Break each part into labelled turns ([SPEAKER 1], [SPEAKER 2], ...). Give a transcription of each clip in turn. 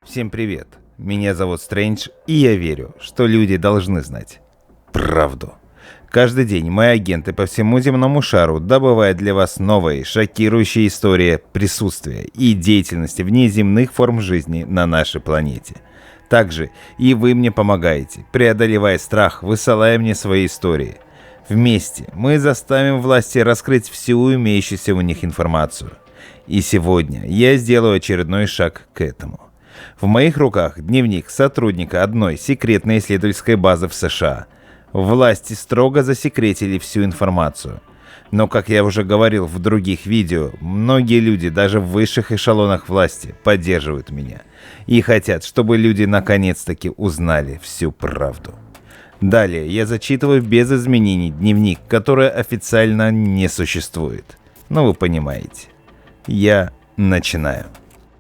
[SPEAKER 1] Всем привет, меня зовут Стрэндж, и я верю, что люди должны знать правду. Каждый день мои агенты по всему земному шару добывают для вас новые, шокирующие истории присутствия и деятельности внеземных форм жизни на нашей планете. Также и вы мне помогаете, преодолевая страх, высылая мне свои истории. Вместе мы заставим власти раскрыть всю имеющуюся у них информацию. И сегодня я сделаю очередной шаг к этому. В моих руках дневник сотрудника одной секретной исследовательской базы в США. Власти строго засекретили всю информацию. Но, как я уже говорил в других видео, многие люди даже в высших эшелонах власти поддерживают меня и хотят, чтобы люди наконец-таки узнали всю правду. Далее я зачитываю без изменений дневник, который официально не существует. Но вы понимаете. Я начинаю.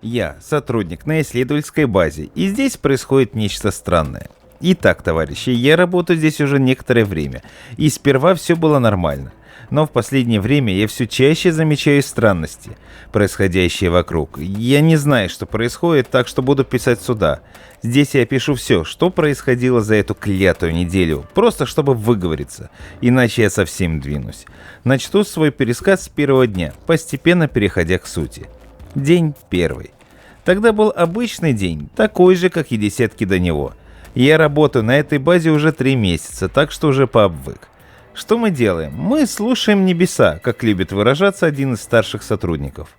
[SPEAKER 1] Я сотрудник на исследовательской базе, и здесь происходит нечто странное. Итак, товарищи, я работаю здесь уже некоторое время, и сперва все было нормально. Но в последнее время я все чаще замечаю странности, происходящие вокруг. Я не знаю, что происходит, так что буду писать сюда. Здесь я пишу все, что происходило за эту клятую неделю, просто чтобы выговориться, иначе я совсем двинусь. Начну свой пересказ с первого дня, постепенно переходя к сути. День первый. Тогда был обычный день, такой же, как и десятки до него. Я работаю на этой базе уже 3 месяца, так что уже пообвык. Что мы делаем? Мы слушаем небеса, как любит выражаться один из старших сотрудников.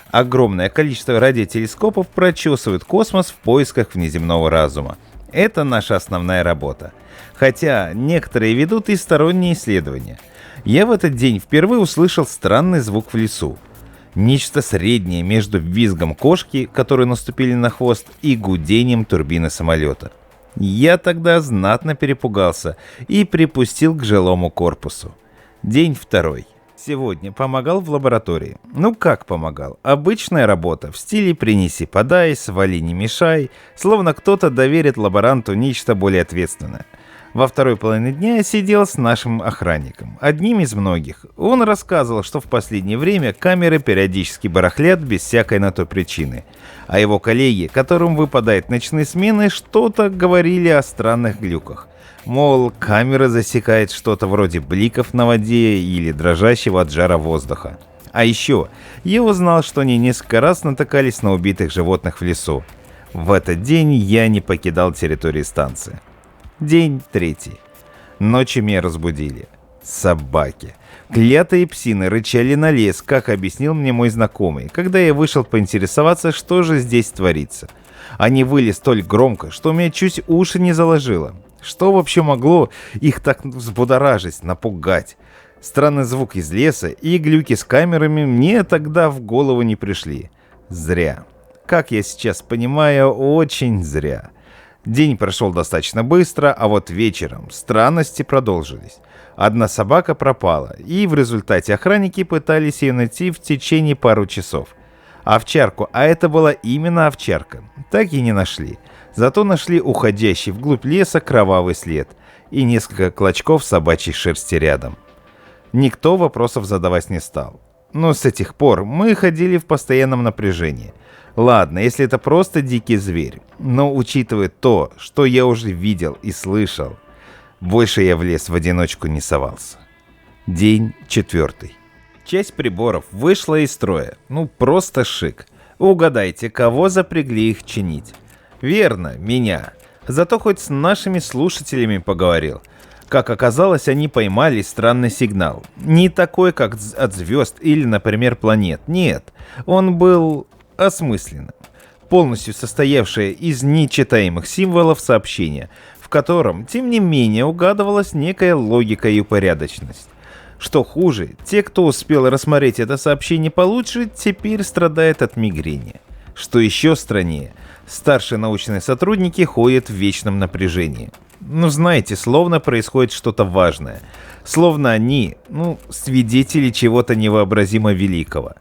[SPEAKER 1] Огромное количество радиотелескопов прочесывает космос в поисках внеземного разума. Это наша основная работа. Хотя некоторые ведут и сторонние исследования. Я в этот день впервые услышал странный звук в лесу. Нечто среднее между визгом кошки, которые наступили на хвост, и гудением турбины самолета. Я тогда знатно перепугался и припустил к жилому корпусу. День второй. Сегодня помогал в лаборатории. Ну как помогал? Обычная работа в стиле «принеси, подай», «свали, не мешай», словно кто-то доверит лаборанту нечто более ответственное. Во второй половине дня я сидел с нашим охранником, одним из многих. Он рассказывал, что в последнее время камеры периодически барахлят без всякой на то причины. А его коллеги, которым выпадают ночные смены, что-то говорили о странных глюках. Мол, камера засекает что-то вроде бликов на воде или дрожащего от жара воздуха. А еще я узнал, что они несколько раз натыкались на убитых животных в лесу. В этот день я не покидал территорию станции. День третий. Ночью меня разбудили. Собаки. Клятые псины рычали на лес, как объяснил мне мой знакомый, когда я вышел поинтересоваться, что же здесь творится. Они выли столь громко, что у меня чуть уши не заложило. Что вообще могло их так взбудоражить, напугать? Странный звук из леса и глюки с камерами мне тогда в голову не пришли. Зря. Как я сейчас понимаю, очень зря. День прошел достаточно быстро, а вот вечером странности продолжились. Одна собака пропала, и в результате охранники пытались ее найти в течение пару часов. Овчарку, а это была именно овчарка, так и не нашли. Зато нашли уходящий вглубь леса кровавый след и несколько клочков собачьей шерсти рядом. Никто вопросов задавать не стал. Но с этих пор мы ходили в постоянном напряжении. Ладно, если это просто дикий зверь, но учитывая то, что я уже видел и слышал, больше я в лес в одиночку не совался. День четвертый. Часть приборов вышла из строя. Ну, просто шик. Угадайте, кого запрягли их чинить? Верно, меня. Зато хоть с нашими слушателями поговорил. Как оказалось, они поймали странный сигнал. Не такой, как от звезд или, например, планет. Нет, он был осмысленным. Полностью состоявшее из нечитаемых символов сообщения, в котором, тем не менее, угадывалась некая логика и упорядоченность. Что хуже, те, кто успел рассмотреть это сообщение получше, теперь страдают от мигрени. Что еще страннее, старшие научные сотрудники ходят в вечном напряжении. Ну, знаете, словно происходит что-то важное. Словно они, свидетели чего-то невообразимо великого.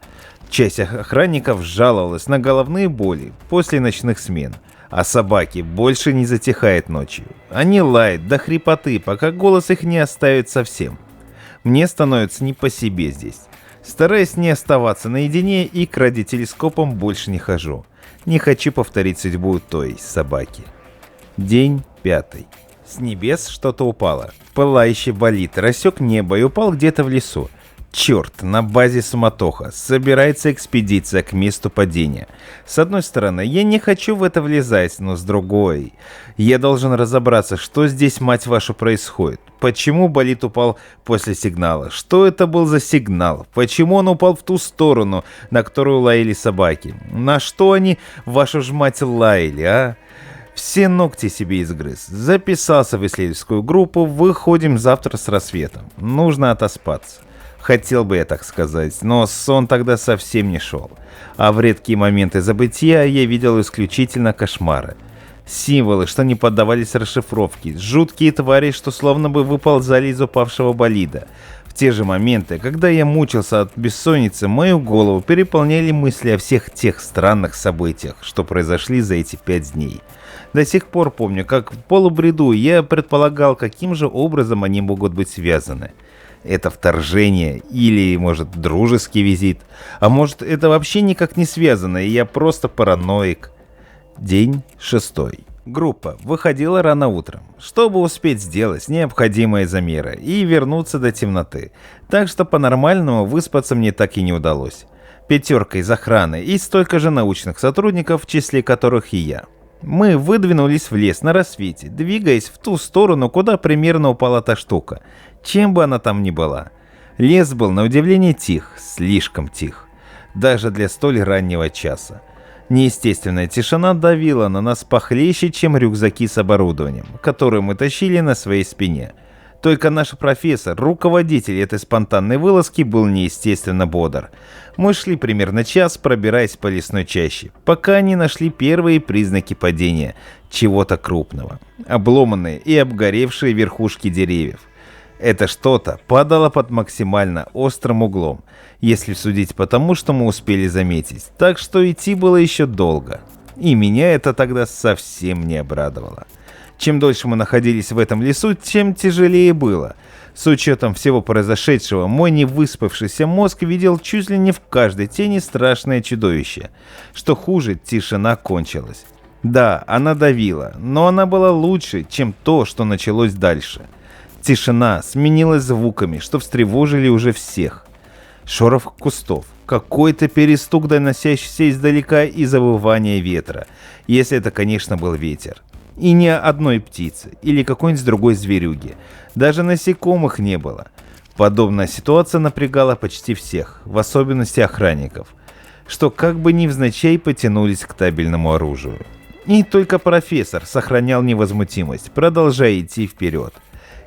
[SPEAKER 1] Часть охранников жаловалась на головные боли после ночных смен, а собаки больше не затихают ночью. Они лают до хрипоты, пока голос их не оставит совсем. Мне становится не по себе здесь. Стараюсь не оставаться наедине и к радиотелескопам больше не хожу. Не хочу повторить судьбу той собаки. День 5. С небес что-то упало. Пылающий болид рассек небо и упал где-то в лесу. Черт, на базе суматоха. Собирается экспедиция к месту падения. С одной стороны, я не хочу в это влезать, но с другой... Я должен разобраться, что здесь, мать вашу, происходит. Почему болид упал после сигнала? Что это был за сигнал? Почему он упал в ту сторону, на которую лаяли собаки? На что они, вашу ж мать, лаяли, а? Все ногти себе изгрыз. Записался в исследовательскую группу. Выходим завтра с рассветом. Нужно отоспаться. Хотел бы я так сказать, но сон тогда совсем не шел. А в редкие моменты забытия я видел исключительно кошмары. Символы, что не поддавались расшифровке, жуткие твари, что словно бы выползали из упавшего болида. В те же моменты, когда я мучился от бессонницы, мою голову переполняли мысли о всех тех странных событиях, что произошли за эти 5 дней. До сих пор помню, как в полубреду я предполагал, каким же образом они могут быть связаны. Это вторжение или, может, дружеский визит, а может, это вообще никак не связано, и я просто параноик. День 6. Группа выходила рано утром, чтобы успеть сделать необходимые замеры и вернуться до темноты, так что по-нормальному выспаться мне так и не удалось. 5 из охраны и столько же научных сотрудников, в числе которых и я. Мы выдвинулись в лес на рассвете, двигаясь в ту сторону, куда примерно упала та штука, чем бы она там ни была. Лес был на удивление тих, слишком тих, даже для столь раннего часа. Неестественная тишина давила на нас похлеще, чем рюкзаки с оборудованием, которые мы тащили на своей спине. Только наш профессор, руководитель этой спонтанной вылазки, был неестественно бодр. Мы шли примерно час, пробираясь по лесной чаще, пока не нашли первые признаки падения чего-то крупного. Обломанные и обгоревшие верхушки деревьев. Это что-то падало под максимально острым углом, если судить по тому, что мы успели заметить, так что идти было еще долго. И меня это тогда совсем не обрадовало. Чем дольше мы находились в этом лесу, тем тяжелее было. С учетом всего произошедшего, мой невыспавшийся мозг видел чуть ли не в каждой тени страшное чудовище. Что хуже, тишина кончилась. Да, она давила, но она была лучше, чем то, что началось дальше. Тишина сменилась звуками, что встревожили уже всех. Шорох кустов, какой-то перестук, доносящийся издалека, и завывание ветра, если это, конечно, был ветер. И ни одной птицы или какой-нибудь другой зверюги. Даже насекомых не было. Подобная ситуация напрягала почти всех, в особенности охранников, что как бы невзначай потянулись к табельному оружию. И только профессор сохранял невозмутимость, продолжая идти вперед.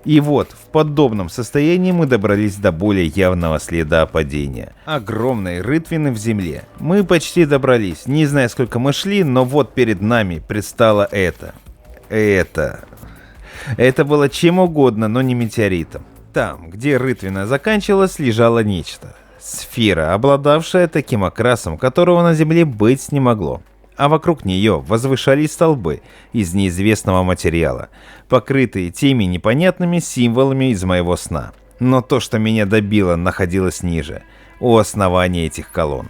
[SPEAKER 1] И вот, в подобном состоянии мы добрались до более явного следа падения. Огромной рытвины в земле. Мы почти добрались, не зная, сколько мы шли, но вот перед нами предстало это. Это было чем угодно, но не метеоритом. Там, где рытвина заканчивалась, лежало нечто. Сфера, обладавшая таким окрасом, которого на Земле быть не могло. А вокруг нее возвышались столбы из неизвестного материала, покрытые теми непонятными символами из моего сна. Но то, что меня добило, находилось ниже, у основания этих колонн.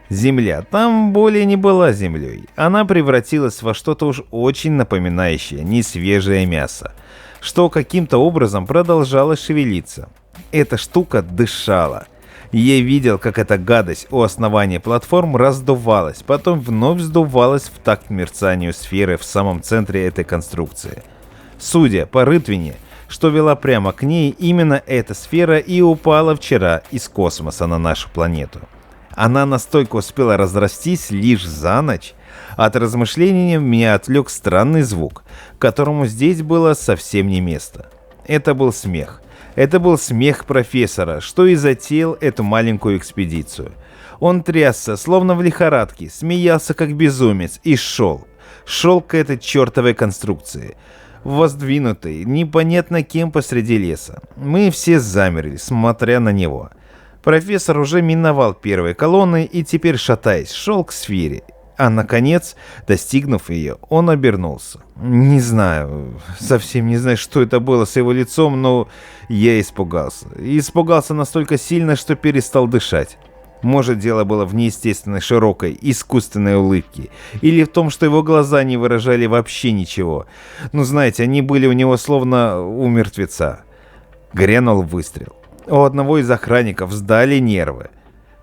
[SPEAKER 1] Земля там более не была землей, она превратилась во что-то уж очень напоминающее несвежее мясо, что каким-то образом продолжало шевелиться. Эта штука дышала. Я видел, как эта гадость у основания платформ раздувалась, потом вновь сдувалась в такт мерцанию сферы в самом центре этой конструкции. Судя по рытвине, что вела прямо к ней, именно эта сфера и упала вчера из космоса на нашу планету. Она настолько успела разрастись лишь за ночь. От размышления меня отвлек странный звук, которому здесь было совсем не место. Это был смех. Это был смех профессора, что и затеял эту маленькую экспедицию. Он трясся, словно в лихорадке, смеялся как безумец и шел к этой чертовой конструкции, воздвинутой непонятно кем посреди леса. Мы все замерли, смотря на него. Профессор уже миновал первые колонны и теперь, шатаясь, шел к сфере. А наконец, достигнув ее, он обернулся. Не знаю, совсем не знаю, что это было с его лицом, но я испугался. И испугался настолько сильно, что перестал дышать. Может, дело было в неестественной широкой, искусственной улыбке, или в том, что его глаза не выражали вообще ничего. Ну, знаете, они были у него словно у мертвеца. Грянул выстрел. У одного из охранников сдали нервы.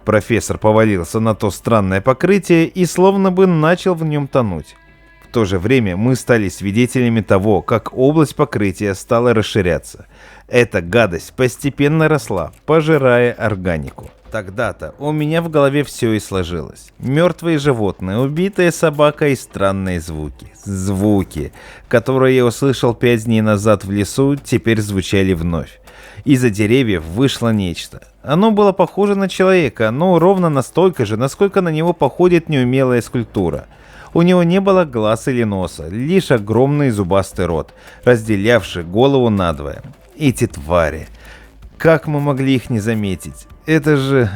[SPEAKER 1] Профессор повалился на то странное покрытие и словно бы начал в нем тонуть. В то же время мы стали свидетелями того, как область покрытия стала расширяться. Эта гадость постепенно росла, пожирая органику. Тогда-то у меня в голове все и сложилось. Мертвые животные, убитая собака и странные звуки. Звуки, которые я услышал 5 дней назад в лесу, теперь звучали вновь. Из-за деревьев вышло нечто. Оно было похоже на человека, но ровно настолько же, насколько на него походит неумелая скульптура. У него не было глаз или носа, лишь огромный зубастый рот, разделявший голову надвое. Эти твари. Как мы могли их не заметить? Это же...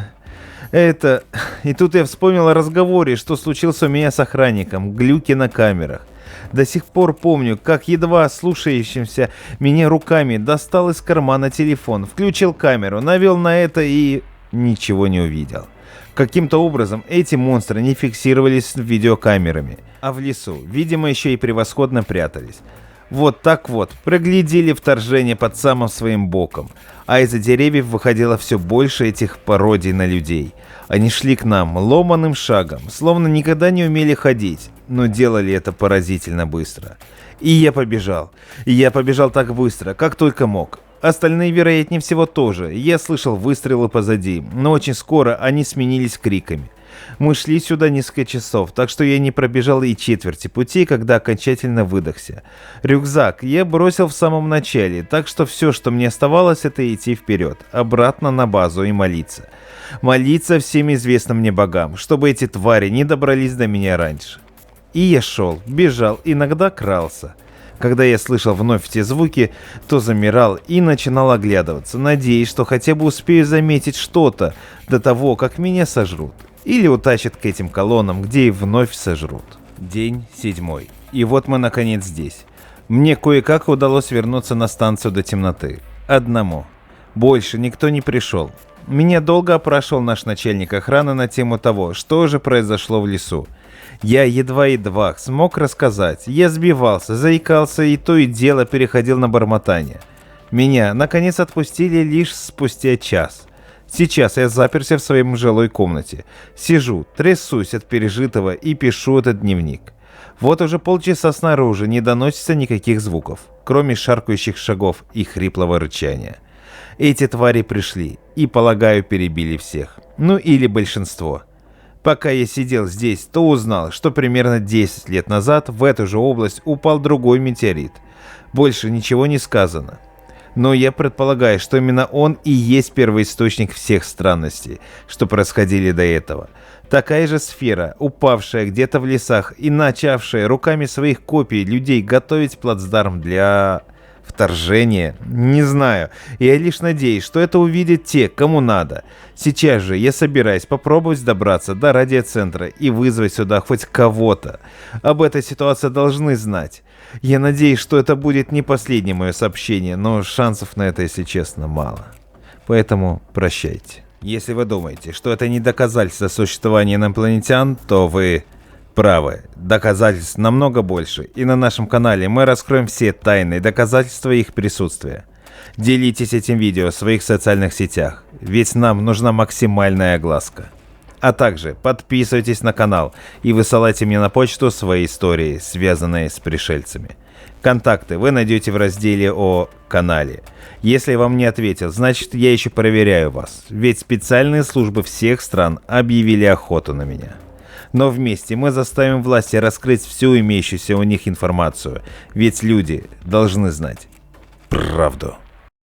[SPEAKER 1] И тут я вспомнил о разговоре, что случился у меня с охранником, глюки на камерах. До сих пор помню, как едва слушающимся меня руками достал из кармана телефон, включил камеру, навел на это и... ничего не увидел. Каким-то образом эти монстры не фиксировались видеокамерами, а в лесу, видимо, еще и превосходно прятались. Вот так вот, проглядели вторжение под самым своим боком, а из-за деревьев выходило все больше этих пародий на людей. Они шли к нам ломаным шагом, словно никогда не умели ходить, но делали это поразительно быстро. И я побежал так быстро, как только мог. Остальные, вероятнее всего, тоже. Я слышал выстрелы позади, но очень скоро они сменились криками. Мы шли сюда несколько часов, так что я не пробежал и четверти пути, когда окончательно выдохся. Рюкзак я бросил в самом начале, так что все, что мне оставалось, это идти вперед, обратно на базу и молиться. Молиться всем известным мне богам, чтобы эти твари не добрались до меня раньше. И я шел, бежал, иногда крался. Когда я слышал вновь те звуки, то замирал и начинал оглядываться, надеясь, что хотя бы успею заметить что-то до того, как меня сожрут. Или утащат к этим колоннам, где и вновь сожрут. День 7. И вот мы наконец здесь. Мне кое-как удалось вернуться на станцию до темноты. Одному. Больше никто не пришел. Меня долго опрашивал наш начальник охраны на тему того, что же произошло в лесу. Я едва-едва смог рассказать. Я сбивался, заикался и то и дело переходил на бормотание. Меня, наконец, отпустили лишь спустя час. Сейчас я заперся в своей жилой комнате. Сижу, трясусь от пережитого и пишу этот дневник. Вот уже полчаса снаружи не доносится никаких звуков, кроме шаркающих шагов и хриплого рычания. Эти твари пришли и, полагаю, перебили всех. Ну или большинство. Пока я сидел здесь, то узнал, что примерно 10 лет назад в эту же область упал другой метеорит. Больше ничего не сказано. Но я предполагаю, что именно он и есть первоисточник всех странностей, что происходили до этого. Такая же сфера, упавшая где-то в лесах и начавшая руками своих копий людей готовить плацдарм для... вторжения? Не знаю. Я лишь надеюсь, что это увидят те, кому надо. Сейчас же я собираюсь попробовать добраться до радиоцентра и вызвать сюда хоть кого-то. Об этой ситуации должны знать. Я надеюсь, что это будет не последнее мое сообщение, но шансов на это, если честно, мало. Поэтому прощайте. Если вы думаете, что это не доказательство существования инопланетян, то вы... правы. Доказательств намного больше, и на нашем канале мы раскроем все тайные доказательства их присутствия. Делитесь этим видео в своих социальных сетях, ведь нам нужна максимальная огласка. А также подписывайтесь на канал и высылайте мне на почту свои истории, связанные с пришельцами. Контакты вы найдете в разделе о канале. Если я вам не ответил, значит я еще проверяю вас, ведь специальные службы всех стран объявили охоту на меня. Но вместе мы заставим власти раскрыть всю имеющуюся у них информацию, ведь люди должны знать правду.